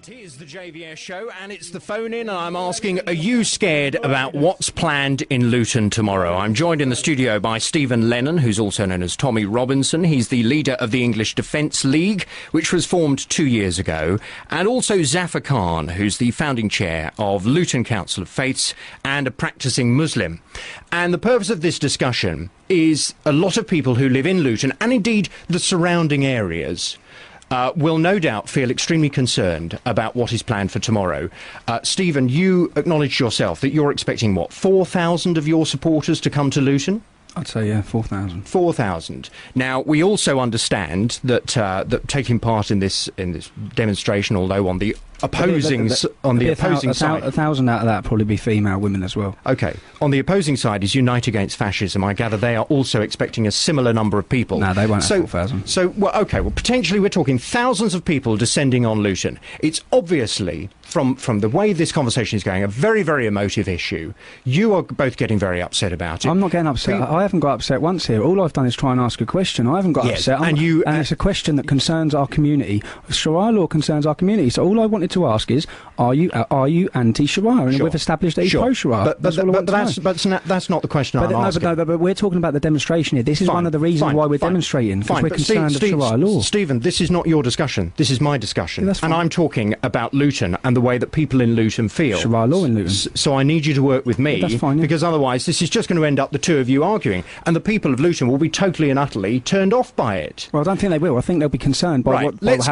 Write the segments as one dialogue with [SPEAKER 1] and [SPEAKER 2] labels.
[SPEAKER 1] It is the JVS show, and it's the phone-in, and I'm asking, are you scared about what's planned in Luton tomorrow? I'm joined in the studio by Stephen Lennon, who's also known as Tommy Robinson. He's the leader of the English Defence League, which was formed 2 years ago, and also Zafar Khan, who's the founding chair of Luton Council of Faiths and a practising Muslim. And the purpose of this discussion is a lot of people who live in Luton, and indeed the surrounding areas, will no doubt feel extremely concerned about what is planned for tomorrow. Stephen, you acknowledged yourself that you're expecting, what, 4,000 of your supporters to come to Luton?
[SPEAKER 2] I'd say, yeah, 4,000. 4,000.
[SPEAKER 1] Now, we also understand that that taking part in this demonstration, although on the opposing side,
[SPEAKER 2] 1,000 out of that probably be female women as well.
[SPEAKER 1] Okay, on the opposing side is Unite Against Fascism. I gather they are also expecting a similar number of people.
[SPEAKER 2] No, they won't have 4,000.
[SPEAKER 1] So, well, okay, well, potentially we're talking thousands of people descending on Luton. It's obviously, from the way this conversation is going, a very, very emotive issue. You are both getting very upset about it.
[SPEAKER 2] I'm not getting upset. I haven't got upset once here. All I've done is try and ask a question. I haven't got upset. And it's a question that concerns our community. Sharia law concerns our community. So all I wanted to ask is, are you anti-Sharia? And we've established that you're pro-Sharia.
[SPEAKER 1] But that's not the question I'm asking.
[SPEAKER 2] But we're talking about the demonstration here. This is one of the reasons why we're demonstrating, because we're concerned of Sharia law.
[SPEAKER 1] Stephen, this is not your discussion. This is my discussion. And I'm talking about Luton and the way that people in Luton feel.
[SPEAKER 2] Sharia law in Luton.
[SPEAKER 1] So I need you to work with me, because otherwise this is just going to end up the two of you arguing, and the people of Luton will be totally and utterly turned off by it.
[SPEAKER 2] Well, I don't think they will. I think they'll be concerned by what.
[SPEAKER 1] Let's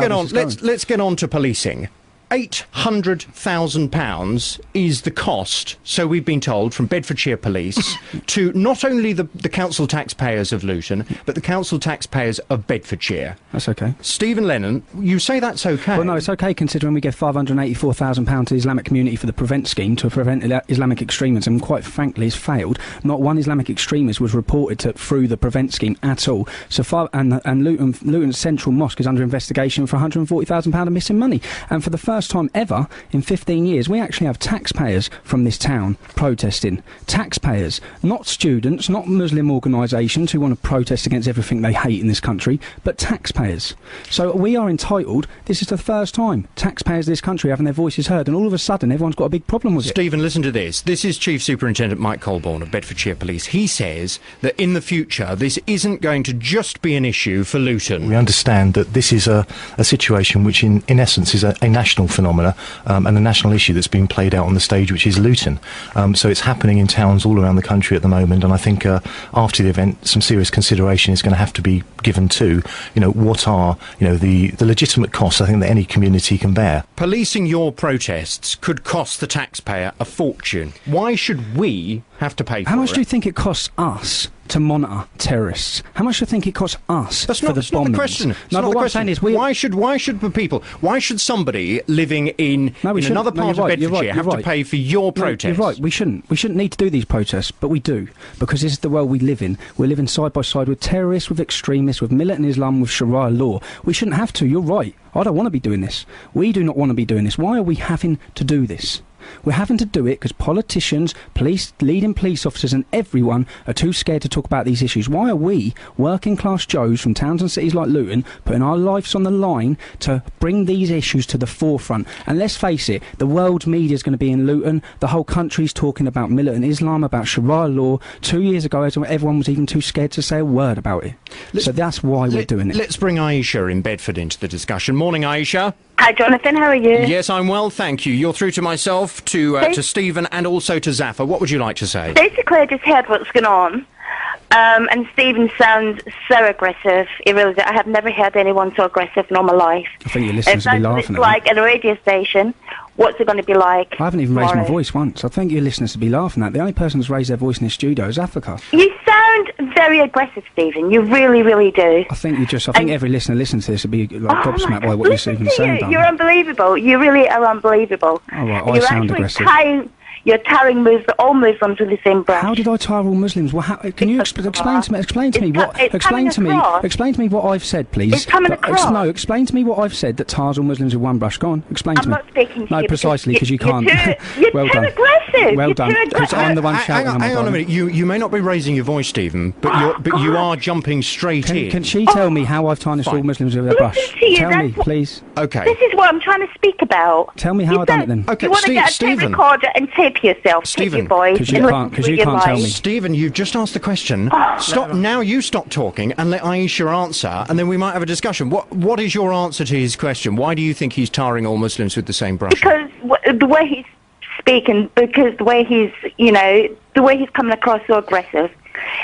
[SPEAKER 1] get on to policing. £800,000 is the cost, so we've been told, from Bedfordshire Police to not only the council taxpayers of Luton, but the council taxpayers of Bedfordshire.
[SPEAKER 2] That's okay.
[SPEAKER 1] Stephen Lennon, you say that's okay?
[SPEAKER 2] Well, no, it's okay considering we give £584,000 to the Islamic community for the Prevent scheme to prevent Islamic extremism. Quite frankly, it's failed. Not one Islamic extremist was reported through the Prevent scheme at all. So Luton Central Mosque is under investigation for £140,000 of missing money. And for the first time ever in 15 years, we actually have taxpayers from this town protesting. Taxpayers, not students, not Muslim organisations who want to protest against everything they hate in this country, but taxpayers. So we are entitled. This is the first time taxpayers of this country having their voices heard, and all of a sudden everyone's got a big problem with it.
[SPEAKER 1] Stephen, listen to this. This is Chief Superintendent Mike Colborne of Bedfordshire Police. He says that in the future this isn't going to just be an issue for Luton.
[SPEAKER 3] We understand that this is a situation which in essence is a national phenomena and a national issue that's being played out on the stage, which is Luton. So it's happening in towns all around the country at the moment, and I think after the event some serious consideration is going to have to be given to, what are, the legitimate costs I think that any community can bear.
[SPEAKER 1] Policing your protests could cost the taxpayer a fortune. Why should we have to pay for it?
[SPEAKER 2] How much do you think it costs us to monitor terrorists? How much do you think it costs us for the bombings? That's not the question.
[SPEAKER 1] No, but what I'm saying is, why should somebody living in another part of Bedfordshire have to pay for your protest?
[SPEAKER 2] You're right. We shouldn't need to do these protests, but we do, because this is the world we live in. We're living side by side with terrorists, with extremists, with militant Islam, with Sharia law. We shouldn't have to. You're right. I don't want to be doing this. We do not want to be doing this. Why are we having to do this? We're having to do it because politicians, leading police officers and everyone are too scared to talk about these issues. Why are we, working class Joes from towns and cities like Luton, putting our lives on the line to bring these issues to the forefront? And let's face it, the world's media is going to be in Luton. The whole country's talking about militant Islam, about Sharia law. 2 years ago, everyone was even too scared to say a word about it. So that's why we're doing it.
[SPEAKER 1] Let's bring Aisha in Bedford into the discussion. Morning, Aisha.
[SPEAKER 4] Hi, Jonathan. How are you?
[SPEAKER 1] Yes, I'm well, thank you. You're through to myself, to Stephen, and also to Zafar. What would you like to say?
[SPEAKER 4] Basically, I just heard what's going on, and Stephen sounds so aggressive. I have never heard anyone so aggressive in all my life.
[SPEAKER 2] I think your listeners will be laughing at me.
[SPEAKER 4] It's like at a radio station. What's it going to be like?
[SPEAKER 2] I haven't even raised my voice once. I think your listeners will be laughing at. The only person who's raised their voice in the studio is Africa.
[SPEAKER 4] You sound very aggressive, Stephen. You really, really do.
[SPEAKER 2] I think every listener listens to this will be gobsmacked by what you're even saying.
[SPEAKER 4] You're unbelievable. You really are unbelievable.
[SPEAKER 2] All right, I sound aggressive.
[SPEAKER 4] you're tarring all Muslims with the same brush.
[SPEAKER 2] How did I tar all Muslims? Well, can you explain to me? Explain to me what I've said, please.
[SPEAKER 4] It's coming across.
[SPEAKER 2] No, explain to me what I've said that tars all Muslims with one brush. Go on, explain to me.
[SPEAKER 4] I'm not speaking to
[SPEAKER 2] no,
[SPEAKER 4] you.
[SPEAKER 2] Precisely, because you can't.
[SPEAKER 4] You're
[SPEAKER 2] well
[SPEAKER 4] too
[SPEAKER 2] done.
[SPEAKER 4] aggressive.
[SPEAKER 2] Well
[SPEAKER 4] you're
[SPEAKER 2] done. Because I'm the one shouting.
[SPEAKER 1] Hang on a minute. You may not be raising your voice, Stephen, but you are jumping straight in.
[SPEAKER 2] Can she tell me how I've tarnished all Muslims with a brush? Tell me, please.
[SPEAKER 1] Okay.
[SPEAKER 4] This is what I'm trying to speak about.
[SPEAKER 2] Tell me how I've done it then.
[SPEAKER 1] Okay,
[SPEAKER 4] you want to get a tape recorder and tape yourself,
[SPEAKER 1] Stephen,
[SPEAKER 4] your voice,
[SPEAKER 2] because you can't tell me.
[SPEAKER 1] Stephen, you've just asked the question. Stop now. You stop talking and let Aisha answer, and then we might have a discussion. What is your answer to his question? Why do you think he's tarring all Muslims with the same brush?
[SPEAKER 4] Because the way he's speaking, because the way he's coming across so aggressive.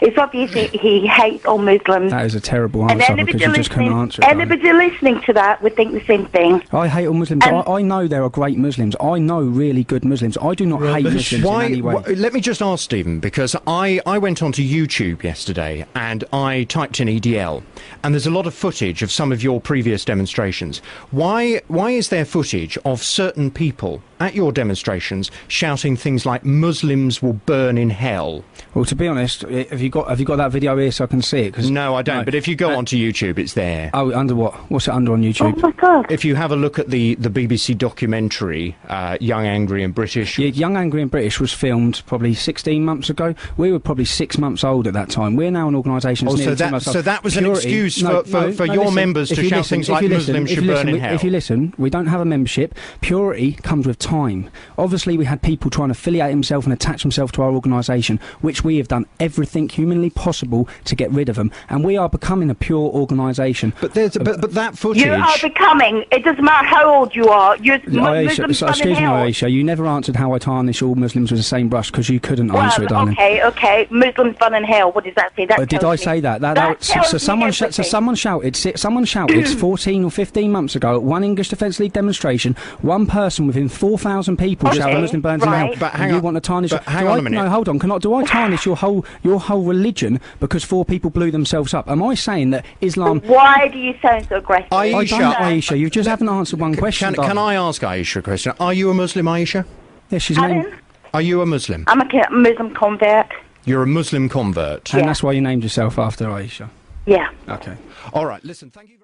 [SPEAKER 4] It's obvious he hates all Muslims.
[SPEAKER 2] That is a terrible answer because you just couldn't answer it.
[SPEAKER 4] Anybody listening to that would think the same thing.
[SPEAKER 2] I hate all Muslims. I know there are great Muslims. I know really good Muslims. I do not hate Muslims in any way.
[SPEAKER 1] Let me just ask, Stephen, because I went onto YouTube yesterday and I typed in EDL, and there's a lot of footage of some of your previous demonstrations. Why is there footage of certain people at your demonstrations shouting things like "Muslims will burn in hell"?
[SPEAKER 2] Well, to be honest, have you got that video here so I can see it?
[SPEAKER 1] No, I don't. No. But if you go onto YouTube, it's there.
[SPEAKER 2] Oh, under what? What's it under on YouTube?
[SPEAKER 4] Oh my God!
[SPEAKER 1] If you have a look at the BBC documentary, Young, Angry and British.
[SPEAKER 2] Yeah, Young, Angry and British was filmed probably 16 months ago. We were probably 6 months old at that time. We're now an organisation.
[SPEAKER 1] So that was an excuse for your members to shout things like Muslims should burn in hell.
[SPEAKER 2] If you listen, we don't have a membership. Purity comes with time. Obviously, we had people trying to affiliate himself and attach himself to our organisation, which we have done everything humanly possible to get rid of them, and we are becoming a pure organisation.
[SPEAKER 1] But that footage.
[SPEAKER 4] You are becoming. It doesn't matter how old you are. You're Muslims.
[SPEAKER 2] Excuse me, Aisha. You never answered how I tarnish all Muslims with the same brush because you couldn't answer it, darling.
[SPEAKER 4] Okay. Muslims burn in hell. What does that say?
[SPEAKER 2] Did I say that? Someone shouted. Someone shouted 14 or 15 months ago at one English Defence League demonstration. One person within 4,000 people shouted Muslim burns in hell.
[SPEAKER 1] But hang on.
[SPEAKER 2] You want to tarnish?
[SPEAKER 1] Hang on a minute.
[SPEAKER 2] No, hold on. Do I tarnish your whole religion because 4 people blew themselves up? Am I saying that Islam?
[SPEAKER 4] But why do you sound so aggressive?
[SPEAKER 2] Aisha, you just haven't answered one question.
[SPEAKER 1] Can I ask Aisha a question? Are you a Muslim, Aisha?
[SPEAKER 2] Yes, she's
[SPEAKER 4] named.
[SPEAKER 1] Are you a Muslim?
[SPEAKER 4] I'm a Muslim convert.
[SPEAKER 1] You're a Muslim convert.
[SPEAKER 2] And that's why you named yourself after Aisha.
[SPEAKER 4] Yeah.
[SPEAKER 2] Okay.
[SPEAKER 1] All right. Listen. Thank you.